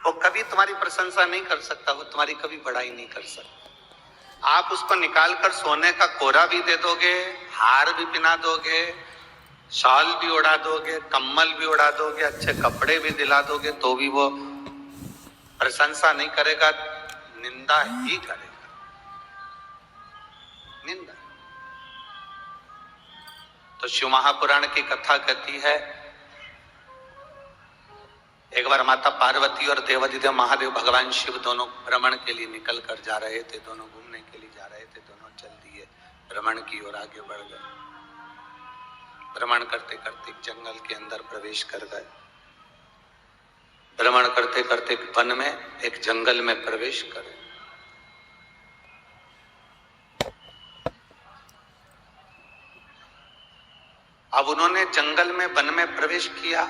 वो कभी तुम्हारी प्रशंसा नहीं कर सकता, वो तुम्हारी कभी बड़ाई नहीं कर सकता। आप उसको निकाल कर सोने का कोरा भी दे दोगे, हार भी पहना दोगे, शॉल भी उड़ा दोगे, कम्बल भी उड़ा दोगे, अच्छे कपड़े भी दिला दोगे, तो भी वो प्रशंसा नहीं करेगा, निंदा ही करेगा, निंदा। तो शिव महापुराण की कथा कहती है, एक बार माता पार्वती और देवाधिदेव महादेव भगवान शिव दोनों भ्रमण के लिए निकल कर जा रहे थे, दोनों घूमने के लिए जा रहे थे, दोनों चल दिए भ्रमण की ओर आगे बढ़ गए। भ्रमण करते करते जंगल के अंदर प्रवेश कर गए। भ्रमण करते करते वन में, एक जंगल में प्रवेश करे। अब उन्होंने जंगल में, वन में प्रवेश किया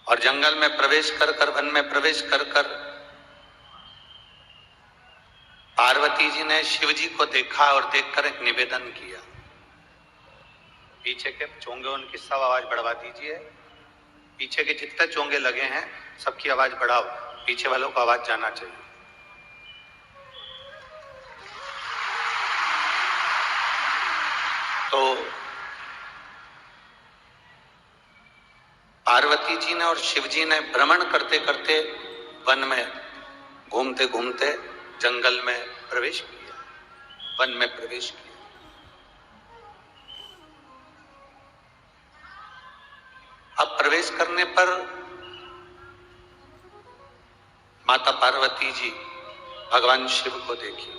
और जंगल में प्रवेश कर कर, वन में प्रवेश कर कर पार्वती जी ने शिव जी को देखा और देखकर एक निवेदन किया। पीछे के चोंगे उनकी सब आवाज बढ़वा दीजिए। पीछे के जितने चोंगे लगे हैं सबकी आवाज बढ़ाओ, पीछे वालों को आवाज जाना चाहिए। तो पार्वती जी ने और शिव जी ने भ्रमण करते करते वन में घूमते घूमते जंगल में प्रवेश किया, वन में प्रवेश किया। अब प्रवेश करने पर माता पार्वती जी भगवान शिव को देखी।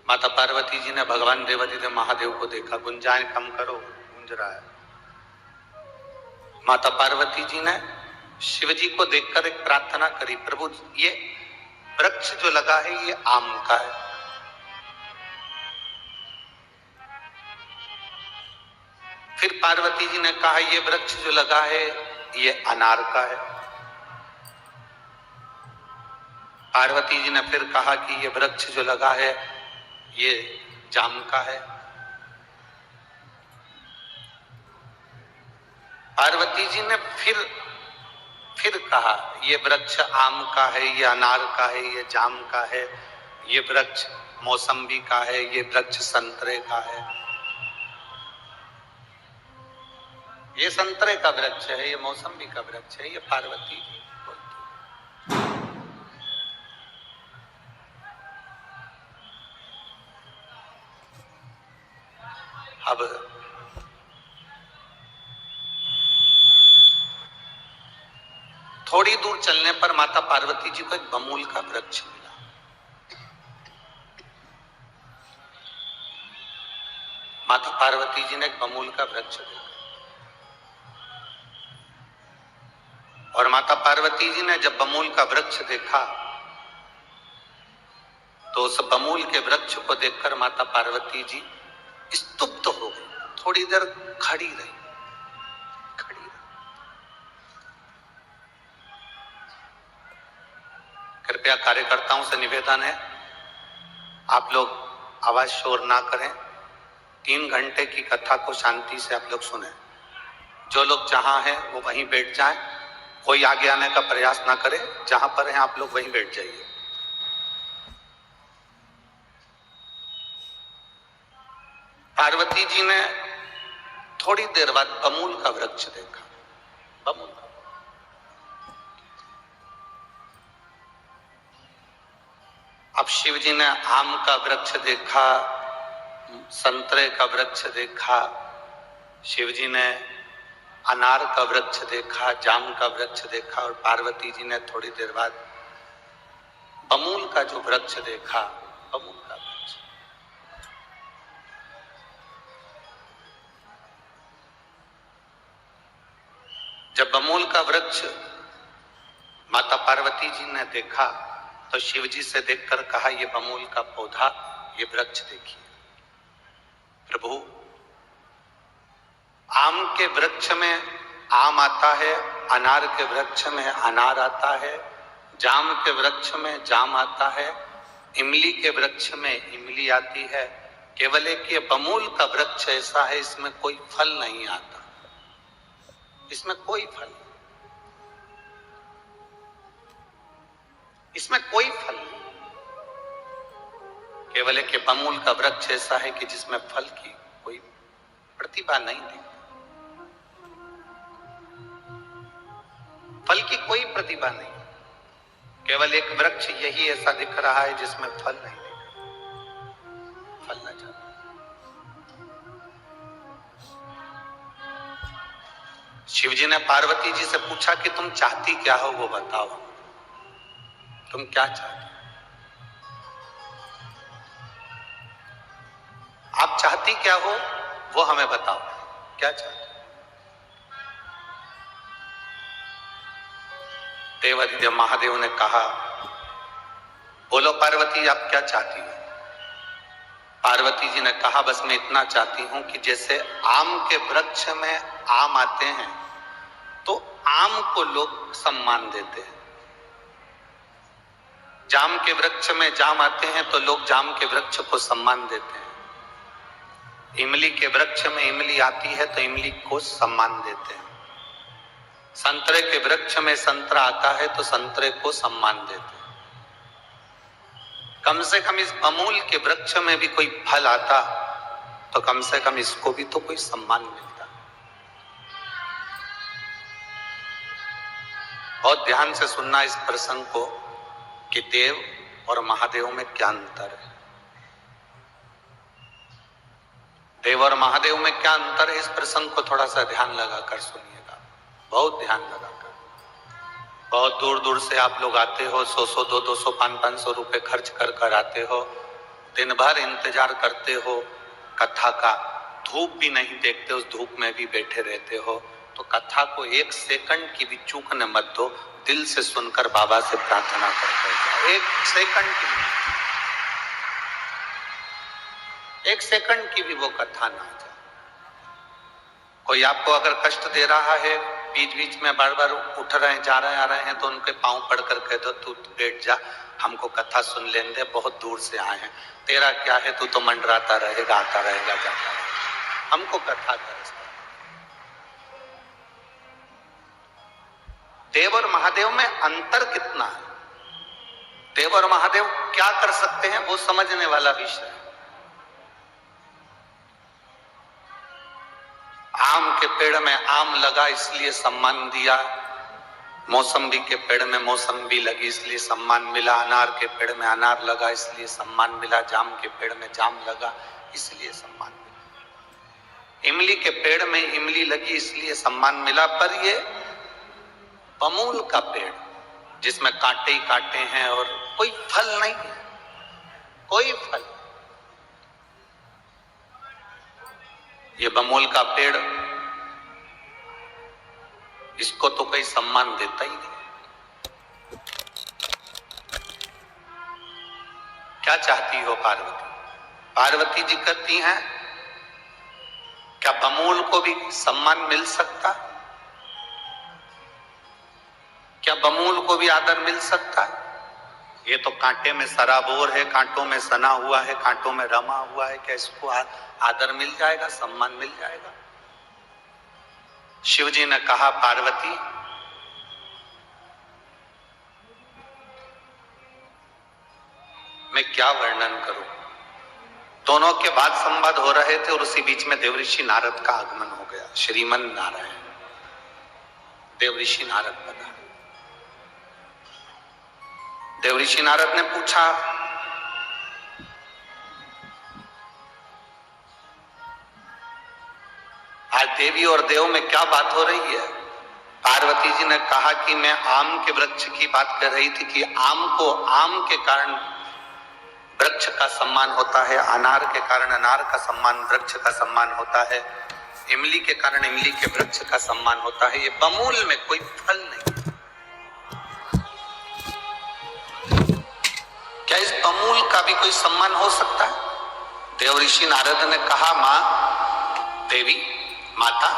माता पार्वती जी ने भगवान देवाधिदेव महादेव को देखा। गुंजाएं कम करो, गूंज रहा है। माता पार्वती जी ने शिव जी को देखकर एक प्रार्थना करी, प्रभु ये वृक्ष जो लगा है ये आम का है, फिर पार्वती जी ने कहा ये वृक्ष जो लगा है ये अनार का है। पार्वती जी ने फिर कहा कि ये वृक्ष जो लगा है ये जाम का है। पार्वती जी ने फिर कहा ये वृक्ष आम का है, ये अनार का है, ये जाम का है, ये वृक्ष मौसम्बी का है, ये वृक्ष संतरे का है। ये संतरे का वृक्ष है, ये मौसम्बी का वृक्ष है, ये पार्वती जी बोलती। अब थोड़ी दूर चलने पर माता पार्वती जी को एक बमूल का वृक्ष मिला। माता पार्वती जी ने एक बमूल का वृक्ष देखा और माता पार्वती जी ने जब बमूल का वृक्ष देखा तो उस बमूल के वृक्ष को देखकर माता पार्वती जी स्तुप्त हो गई। थोड़ी देर खड़ी रही। कृपया कार्यकर्ताओं से निवेदन है, आप लोग आवाज शोर ना करें। 3 घंटे की कथा को शांति से आप लोग सुने। जो लोग जहां हैं वो वहीं बैठ जाएं, कोई आगे आने का प्रयास ना करे। जहां पर हैं आप लोग वहीं बैठ जाइए। पार्वती जी ने थोड़ी देर बाद बमूल का वृक्ष देखा। बमूल का, अब शिव जी ने आम का वृक्ष देखा, संतरे का वृक्ष देखा, शिव जी ने अनार का वृक्ष देखा, जाम का वृक्ष देखा और पार्वती जी ने थोड़ी देर बाद बमूल का जो वृक्ष देखा, बमूल का वृक्ष। जब बमूल का वृक्ष माता पार्वती जी ने देखा तो शिव जी से देखकर कहा ये बमूल का पौधा, ये वृक्ष देखिए। प्रभु आम के वृक्ष में आम आता है, अनार के वृक्ष में अनार आता है, जाम के वृक्ष में जाम आता है, इमली के वृक्ष में इमली आती है, केवल एक ये बमूल का वृक्ष ऐसा है, इसमें कोई फल नहीं आता, इसमें कोई फल, इसमें कोई फल नहीं। केवल एक ये बमूल का वृक्ष ऐसा है कि जिसमें फल की कोई प्रतिभा नहीं दिखती, फल की कोई प्रतिभा नहीं। केवल एक वृक्ष यही ऐसा दिख रहा है जिसमें फल नहीं दिख रहा, फल न जाता। शिवजी ने पार्वती जी से पूछा कि तुम चाहती क्या हो, वो बताओ, तुम क्या चाहती, आप चाहती क्या हो वो हमें बताओ, क्या चाहती। देवाधिदेव महादेव ने कहा, बोलो पार्वती आप क्या चाहती हो। पार्वती जी ने कहा, बस मैं इतना चाहती हूं कि जैसे आम के वृक्ष में आम आते हैं तो आम को लोग सम्मान देते हैं, जाम के वृक्ष में जाम आते हैं तो लोग जाम के वृक्ष को सम्मान देते हैं, इमली के वृक्ष में इमली आती है तो इमली को सम्मान देते हैं, संतरे के वृक्ष में संतरा आता है तो संतरे को सम्मान देते हैं। कम से कम इस बमूल के वृक्ष में भी कोई फल आता तो कम से कम इसको भी तो कोई सम्मान मिलता। बहुत ध्यान से सुनना इस प्रसंग को कि देव और महादेव में क्या अंतर है। देव और महादेव में क्या अंतर है, इस प्रसंग को थोड़ा सा ध्यान लगाकर सुनिएगा, बहुत ध्यान लगाकर। बहुत दूर दूर से आप लोग आते हो, 100-100, 200-200, 500-500 रुपए खर्च कर कर आते हो, दिन भर इंतजार करते हो कथा का, धूप भी नहीं देखते, उस धूप में भी बैठे रहते हो, तो कथा को 1 सेकंड की भी चूकने मत दो, दिल से सुनकर बाबा से प्रार्थना करते जाओ। 1 सेकंड की भी, 1 सेकंड की भी वो कथा ना जाए। कोई आपको अगर कष्ट दे रहा है, बीच बीच में बार बार उठ रहे हैं, जा रहे हैं, आ रहे हैं, तो उनके पांव पड़कर कह दो, तू बैठ जा, हमको कथा सुन लेने दे, बहुत दूर से आए हैं, तेरा क्या है, तू तो मंडराता रहेगा, आता रहेगा, जाता रहेगा, हमको कथा कर। देव और महादेव में अंतर कितना है, देव और महादेव क्या कर सकते हैं, वो समझने वाला विषय है। आम के पेड़ में आम लगा इसलिए सम्मान दिया, मौसम्बी के पेड़ में मौसम्बी लगी इसलिए सम्मान मिला, अनार के पेड़ में अनार लगा इसलिए सम्मान मिला, जाम के पेड़ में जाम लगा इसलिए सम्मान मिला, इमली के पेड़ में इमली लगी इसलिए सम्मान मिला। पर ये बमूल का पेड़ जिसमें कांटे ही कांटे हैं और कोई फल नहीं है, कोई फल, ये बमूल का पेड़, इसको तो कोई सम्मान देता ही नहीं। क्या चाहती हो पार्वती? पार्वती जी कहती हैं, क्या बमूल को भी सम्मान मिल सकता? क्या बमूल को भी आदर मिल सकता है? ये तो कांटे में सराबोर है, कांटों में सना हुआ है, कांटों में रमा हुआ है, क्या इसको आदर मिल जाएगा, सम्मान मिल जाएगा? शिव जी ने कहा, पार्वती मैं क्या वर्णन करूं, दोनों के बाद संवाद हो रहे थे और उसी बीच में देवऋषि नारद का आगमन हो गया। श्रीमन नारायण, देवऋषि नारद बना। देवऋषि नारद ने पूछा, आज देवी और देव में क्या बात हो रही है? पार्वती जी ने कहा कि मैं आम के वृक्ष की बात कर रही थी कि आम को आम के कारण वृक्ष का सम्मान होता है, अनार के कारण अनार का सम्मान, वृक्ष का सम्मान होता है, इमली के कारण इमली के वृक्ष का सम्मान होता है। ये बमूल में कोई फल नहीं। क्या इस बमूल का भी कोई सम्मान हो सकता है? देवऋषि नारद ने कहा, मां देवी, माता,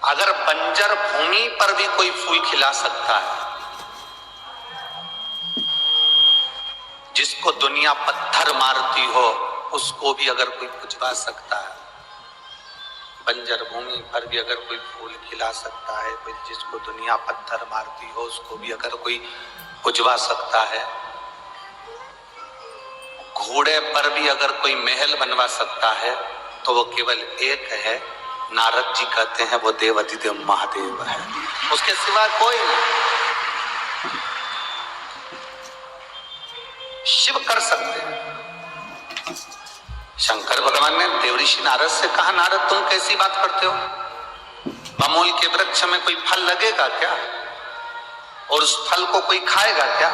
अगर बंजर भूमि पर भी कोई फूल खिला सकता है, जिस जिसको दुनिया पत्थर मारती हो उसको भी अगर कोई पुजवा सकता है, बंजर भूमि पर भी अगर कोई फूल खिला सकता है, कोई जिसको दुनिया पत्थर मारती हो उसको भी अगर कोई पुजवा सकता है, घोड़े पर भी अगर कोई महल बनवा सकता है तो वो केवल एक है, नारद जी कहते हैं वो देवाधिदेव महादेव है, उसके सिवा कोई नहीं। शिव कर सकते हैं। शंकर भगवान ने देवऋषि नारद से कहा, नारद तुम कैसी बात करते हो, बमूल के वृक्ष में कोई फल लगेगा क्या और उस फल को कोई खाएगा क्या?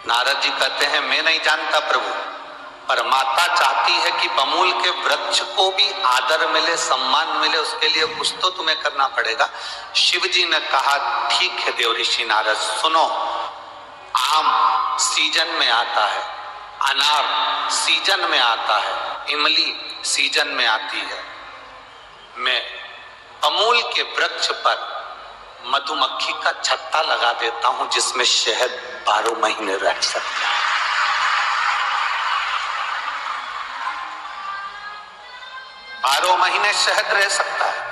नारद जी कहते हैं मैं नहीं जानता प्रभु, पर माता चाहती है कि बमूल के वृक्ष को भी आदर मिले, सम्मान मिले, उसके लिए कुछ तो तुम्हें करना पड़ेगा। शिव जी ने कहा ठीक है देवऋषि नारद, सुनो, आम सीजन में आता है, अनार सीजन में आता है, इमली सीजन में आती है, मैं बमूल के वृक्ष पर मधुमक्खी का छत्ता लगा देता हूं जिसमें शहद 12 महीने रह सकता है। 12 महीने शहद रह सकता है।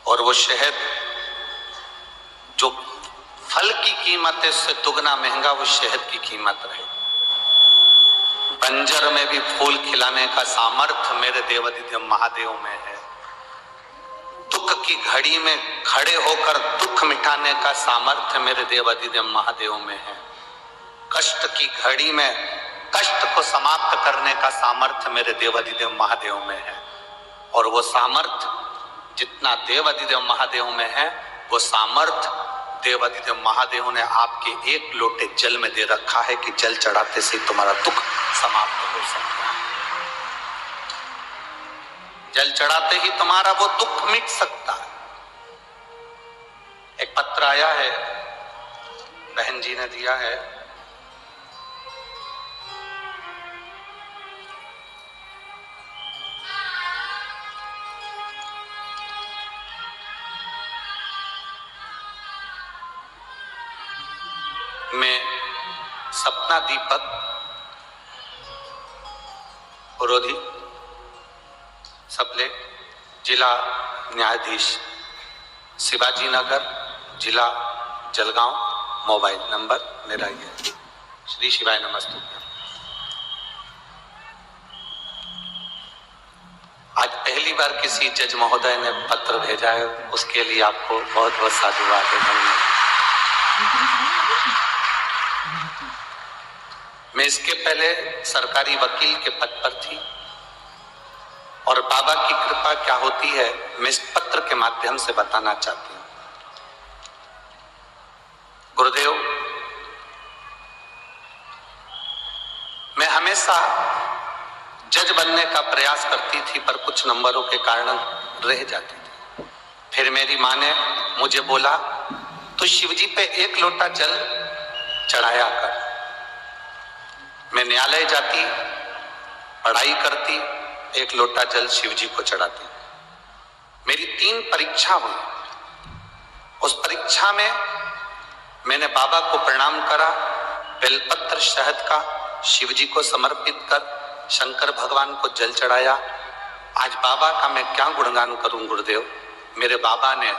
और वो शहद जो फल की कीमत है उससे दुगना महंगा वो शहद की कीमत रहे। बंजर में भी फूल खिलाने का सामर्थ्य मेरे देवाधिदेव महादेव में है। दुख की घड़ी में खड़े होकर दुख मिटाने का सामर्थ्य मेरे देवाधिदेव महादेव में है। कष्ट की घड़ी में कष्ट को समाप्त करने का सामर्थ्य मेरे देवाधिदेव महादेव में है। और वो सामर्थ्य जितना देवाधिदेव महादेव में है वो सामर्थ्य देवाधिदेव महादेव ने आपके एक लोटे जल में दे रखा है कि जल चढ़ाते से तुम्हारा दुख समाप्त हो सकता है। जल चढ़ाते ही तुम्हारा वो दुख मिट सकता है। एक पत्र आया है, बहन जी ने दिया है, मैं सपना दीपक पुरोधी सप्ले जिला न्यायाधीश शिवाजी नगर जिला जलगांव, मोबाइल नंबर मेरा ये। श्री शिवाय नमस्तु। आज पहली बार किसी जज महोदय ने पत्र भेजा है, उसके लिए आपको बहुत बहुत साधुवाद है, धन्यवाद। मैं इसके पहले सरकारी वकील के पद पर थी और बाबा की कृपा क्या होती है मैं इस पत्र के माध्यम से बताना चाहती हूं। गुरुदेव, मैं हमेशा जज बनने का प्रयास करती थी पर कुछ नंबरों के कारण रह जाती थी। फिर मेरी माँ ने मुझे बोला तो शिवजी पे एक लोटा जल चढ़ाया कर। मैं न्यायालय जाती, पढ़ाई करती, एक लोटा जल शिवजी को चढ़ाती। मेरी 3 परीक्षा हुई। उस परीक्षा में मैंने बाबा को प्रणाम करा, बेलपत्र शहद का शिवजी को समर्पित कर शंकर भगवान को जल चढ़ाया। आज बाबा का मैं क्या गुणगान करूं गुरुदेव। मेरे बाबा ने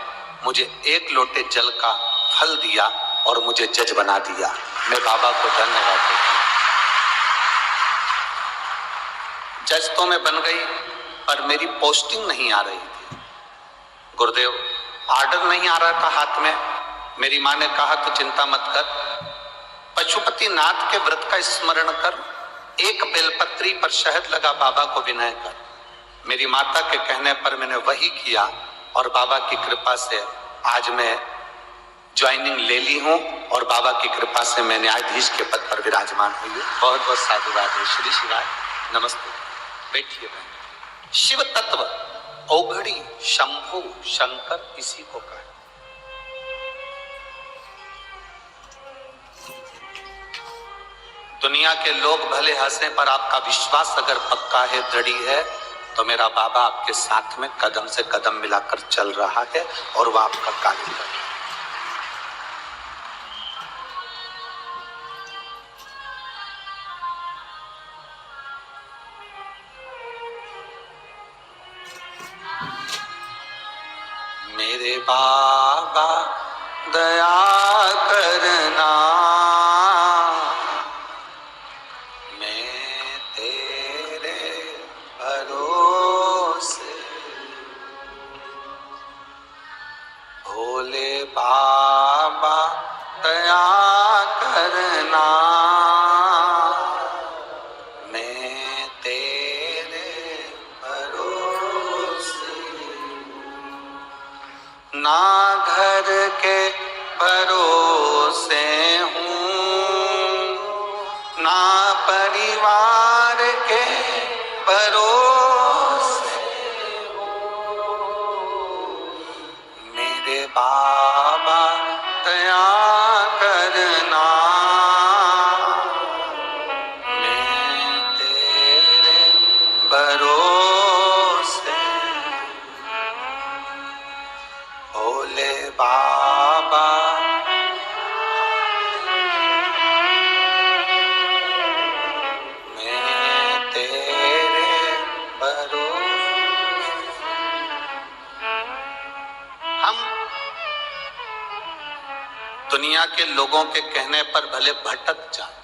मुझे एक लोटे जल का फल दिया और मुझे जज बना दिया। मैं बाबा को धन्यवाद देता हूं। जज तो मैं बन गई पर मेरी पोस्टिंग नहीं आ रही थी गुरुदेव, ऑर्डर नहीं आ रहा था हाथ में। मेरी माँ ने कहा तो चिंता मत कर, पशुपति नाथ के व्रत का स्मरण कर, एक बेलपत्री पर शहद लगा, बाबा को विनय कर। मेरी माता के कहने पर मैंने वही किया और बाबा की कृपा से आज मैं ज्वाइनिंग ले ली हूं और बाबा की कृपा से मैं न्यायाधीश के पद पर विराजमान हुई हूं। बहुत बहुत साधुवाद है। श्री शिवाय नमस्ते। बैठिए। शिव तत्व औघड़ी शंभु शंकर इसी को कहा। दुनिया के लोग भले हंसे पर आपका विश्वास अगर पक्का है, दृढ़ है, तो मेरा बाबा आपके साथ में कदम से कदम मिलाकर चल रहा है और वह आपका कार्य कर रहा है। मेरे बाबा दया करना, मैं तेरे भरोसे, भोले बाबा दया करना, मैं तेरे भरोसे, ना घर के भरोसे हूँ, ना परिवार के भरोसे हूँ, मेरे बाबा दया करना, मैं तेरे भरोसे, भोले बाबा मैं तेरे भरोसे। हम दुनिया के लोगों के कहने पर भले भटक जाएं,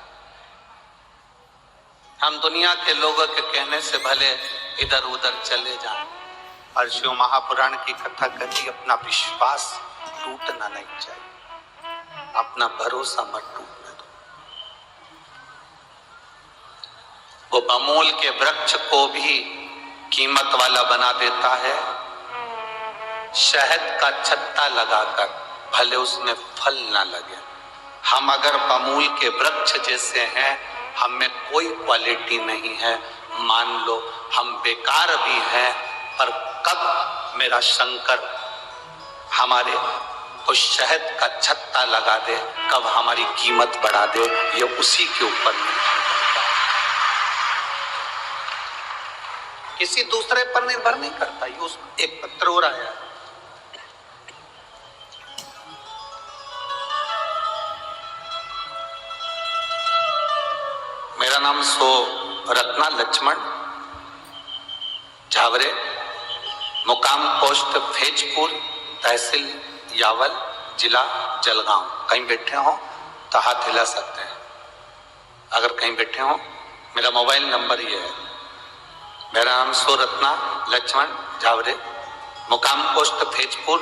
हम दुनिया के लोगों के कहने से भले इधर उधर चले जाएं, और शिव महापुराण की कथा कहती अपना विश्वास टूटना नहीं चाहिए, अपना भरोसा मत टूटने दो। वो बमूल के वृक्ष को भी कीमत वाला बना देता है, शहद का छत्ता लगाकर, भले उसमें फल ना लगे। हम अगर बमूल के वृक्ष जैसे हैं, हम में कोई क्वालिटी नहीं है, मान लो हम बेकार भी हैं, पर कब मेरा शंकर हमारे को शहद का छत्ता लगा दे, कब हमारी कीमत बढ़ा दे, ये उसी के ऊपर निर्भर करता है, किसी दूसरे पर निर्भर नहीं करता। ये उस एक पत्र हो रहा है, मेरा नाम सो रत्ना लक्ष्मण झावरे, मुकाम पोस्ट फैजपुर, तहसील यावल, जिला जलगांव। कहीं बैठे हो तो हाथ हिला सकते हैं, अगर कहीं बैठे हो। मेरा मोबाइल नंबर ये है, मेरा नाम सो रत्ना लक्ष्मण झावरे, मुकाम पोस्ट फैजपुर।